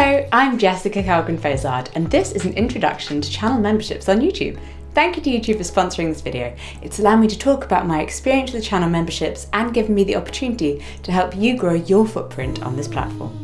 Hello, I'm Jessica Calkin-Fozard, and this is an introduction to channel memberships on YouTube. Thank you to YouTube for sponsoring this video. It's allowed me to talk about my experience with channel memberships and given me the opportunity to help you grow your footprint on this platform.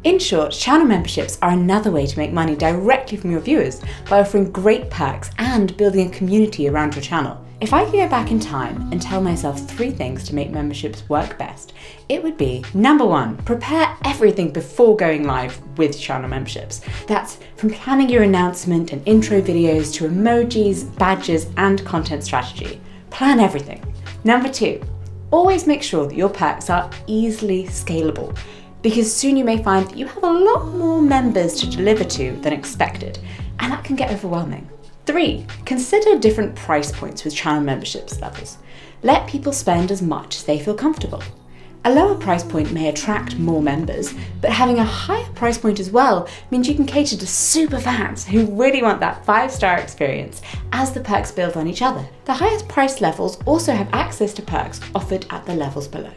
In short, channel memberships are another way to make money directly from your viewers by offering great perks and building a community around your channel. If I could go back in time and tell myself 3 things to make memberships work best, it would be: number 1, prepare everything before going live with channel memberships. That's from planning your announcement and intro videos to emojis, badges, and content strategy. Plan everything. Number 2, always make sure that your perks are easily scalable, because soon you may find that you have a lot more members to deliver to than expected, and that can get overwhelming. 3, consider different price points with channel memberships levels. Let people spend as much as they feel comfortable. A lower price point may attract more members, but having a higher price point as well means you can cater to super fans who really want that 5-star experience as the perks build on each other. The highest price levels also have access to perks offered at the levels below.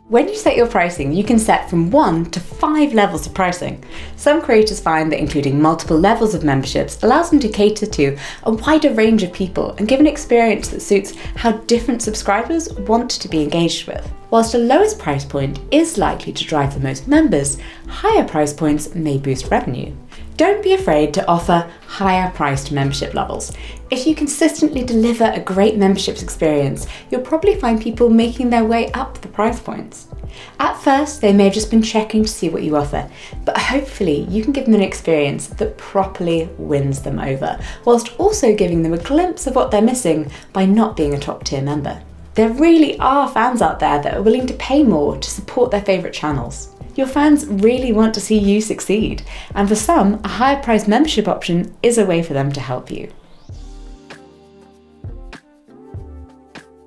When you set your pricing, you can set from 1 to 5 levels of pricing. Some creators find that including multiple levels of memberships allows them to cater to a wider range of people and give an experience that suits how different subscribers want to be engaged with. Whilst the lowest price point is likely to drive the most members, higher price points may boost revenue. Don't be afraid to offer higher priced membership levels. If you consistently deliver a great memberships experience, you'll probably find people making their way up the price points. At first, they may have just been checking to see what you offer, but hopefully you can give them an experience that properly wins them over, whilst also giving them a glimpse of what they're missing by not being a top tier member. There really are fans out there that are willing to pay more to support their favourite channels. Your fans really want to see you succeed, and for some, a higher priced membership option is a way for them to help you.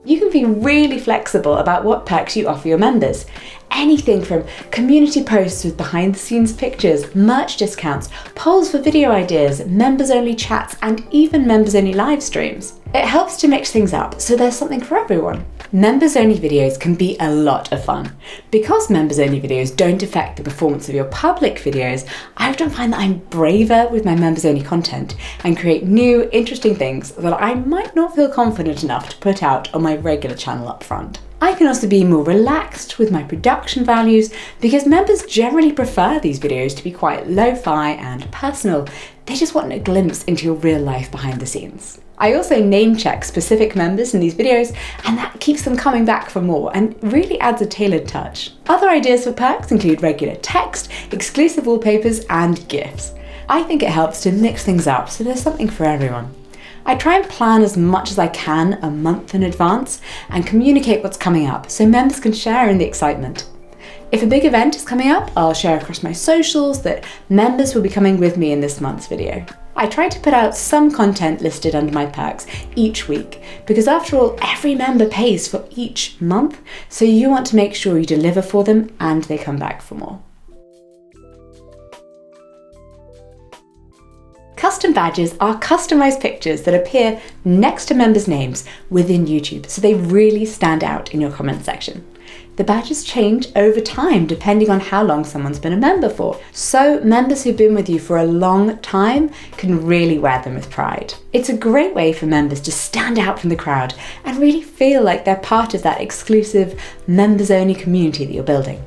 You can be really flexible about what perks you offer your members. Anything from community posts with behind the scenes pictures, merch discounts, polls for video ideas, members only chats, and even members only live streams. It helps to mix things up so there's something for everyone. Members only videos can be a lot of fun. Because members only videos don't affect the performance of your public videos, I often find that I'm braver with my members only content and create new, interesting things that I might not feel confident enough to put out on my regular channel up front. I can also be more relaxed with my production values because members generally prefer these videos to be quite lo-fi and personal. They just want a glimpse into your real life behind the scenes. I also name check specific members in these videos, and that keeps them coming back for more and really adds a tailored touch. Other ideas for perks include regular text, exclusive wallpapers, and GIFs. I think it helps to mix things up so there's something for everyone. I try and plan as much as I can a month in advance and communicate what's coming up so members can share in the excitement. If a big event is coming up, I'll share across my socials that members will be coming with me in this month's video. I try to put out some content listed under my perks each week because after all, every member pays for each month, so you want to make sure you deliver for them and they come back for more. Custom badges are customized pictures that appear next to members' names within YouTube, so they really stand out in your comment section. The badges change over time depending on how long someone's been a member for, so members who've been with you for a long time can really wear them with pride. It's a great way for members to stand out from the crowd and really feel like they're part of that exclusive, members-only community that you're building.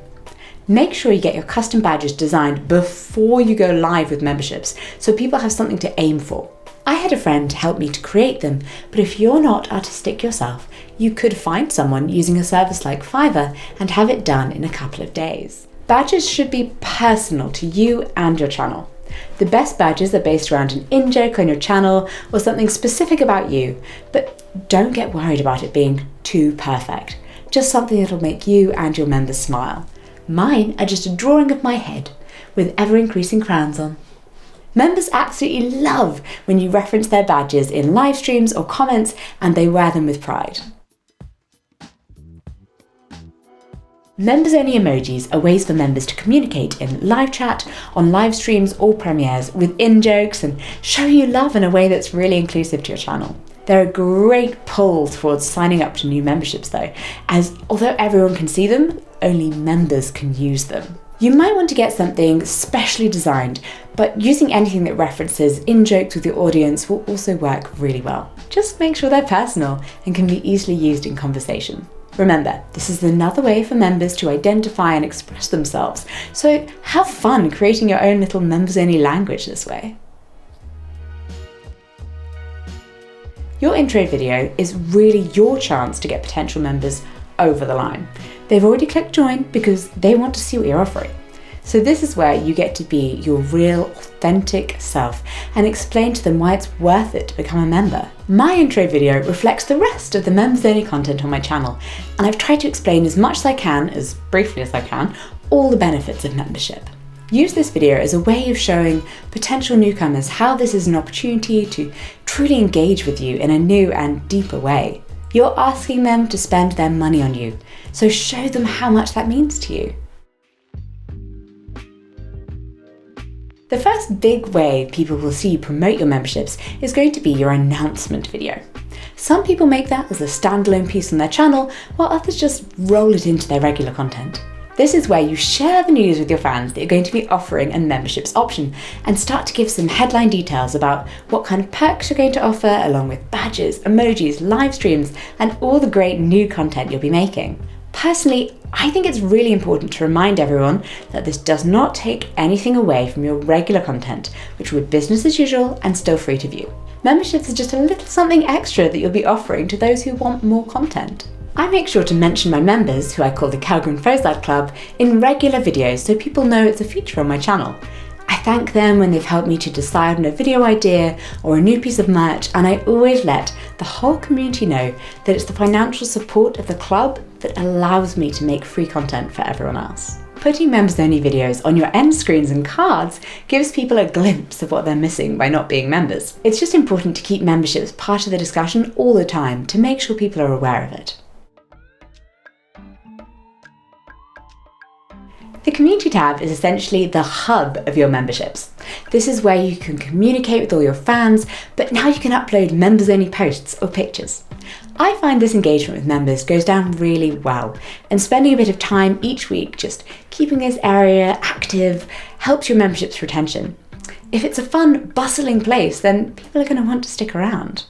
Make sure you get your custom badges designed before you go live with memberships so people have something to aim for. I had a friend help me to create them, but if you're not artistic yourself, you could find someone using a service like Fiverr and have it done in a couple of days. Badges should be personal to you and your channel. The best badges are based around an in-joke on your channel or something specific about you, but don't get worried about it being too perfect. Just something that'll make you and your members smile. Mine are just a drawing of my head with ever-increasing crowns on. Members absolutely love when you reference their badges in live streams or comments and they wear them with pride. Members-only emojis are ways for members to communicate in live chat, on live streams or premieres with in-jokes and show you love in a way that's really inclusive to your channel. They're a great pull towards signing up to new memberships though, as although everyone can see them, only members can use them. You might want to get something specially designed, but using anything that references in-jokes with your audience will also work really well. Just make sure they're personal and can be easily used in conversation. Remember, this is another way for members to identify and express themselves, so have fun creating your own little members-only language this way. Your intro video is really your chance to get potential members over the line. They've already clicked join because they want to see what you're offering. So this is where you get to be your real, authentic self and explain to them why it's worth it to become a member. My intro video reflects the rest of the members-only content on my channel, and I've tried to explain as much as I can, as briefly as I can, all the benefits of membership. Use this video as a way of showing potential newcomers how this is an opportunity to truly engage with you in a new and deeper way. You're asking them to spend their money on you, so show them how much that means to you. The first big way people will see you promote your memberships is going to be your announcement video. Some people make that as a standalone piece on their channel, while others just roll it into their regular content. This is where you share the news with your fans that you're going to be offering a memberships option and start to give some headline details about what kind of perks you're going to offer, along with badges, emojis, live streams, and all the great new content you'll be making. Personally, I think it's really important to remind everyone that this does not take anything away from your regular content, which will be business as usual and still free to view. Memberships is just a little something extra that you'll be offering to those who want more content. I make sure to mention my members, who I call the Calgren Phones Lad Club, in regular videos so people know it's a feature on my channel. I thank them when they've helped me to decide on a video idea or a new piece of merch, and I always let the whole community know that it's the financial support of the club that allows me to make free content for everyone else. Putting members-only videos on your end screens and cards gives people a glimpse of what they're missing by not being members. It's just important to keep memberships part of the discussion all the time to make sure people are aware of it. The community tab is essentially the hub of your memberships. This is where you can communicate with all your fans, but now you can upload members-only posts or pictures. I find this engagement with members goes down really well, and spending a bit of time each week just keeping this area active helps your membership's retention. If it's a fun, bustling place, then people are going to want to stick around.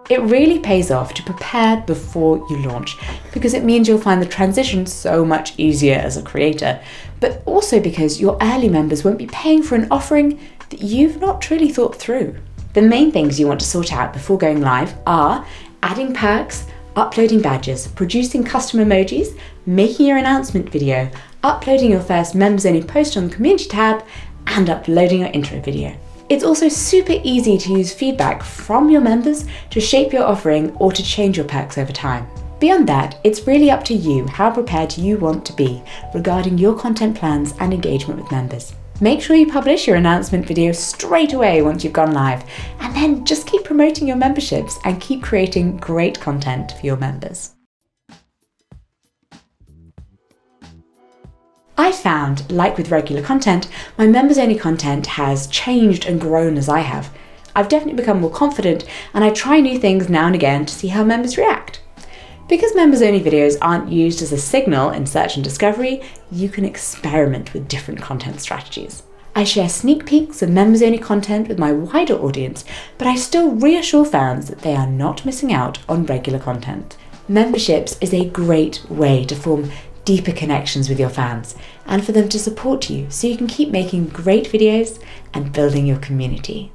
It really pays off to prepare before you launch, because it means you'll find the transition so much easier as a creator, but also because your early members won't be paying for an offering that you've not truly thought through. The main things you want to sort out before going live are adding perks, uploading badges, producing custom emojis, making your announcement video, uploading your first members-only post on the community tab, and uploading your intro video. It's also super easy to use feedback from your members to shape your offering or to change your perks over time. Beyond that, it's really up to you how prepared you want to be regarding your content plans and engagement with members. Make sure you publish your announcement video straight away once you've gone live, and then just keep promoting your memberships and keep creating great content for your members. I found, like with regular content, my members-only content has changed and grown as I have. I've definitely become more confident, and I try new things now and again to see how members react. Because members-only videos aren't used as a signal in search and discovery, you can experiment with different content strategies. I share sneak peeks of members-only content with my wider audience, but I still reassure fans that they are not missing out on regular content. Memberships is a great way to form deeper connections with your fans and for them to support you so you can keep making great videos and building your community.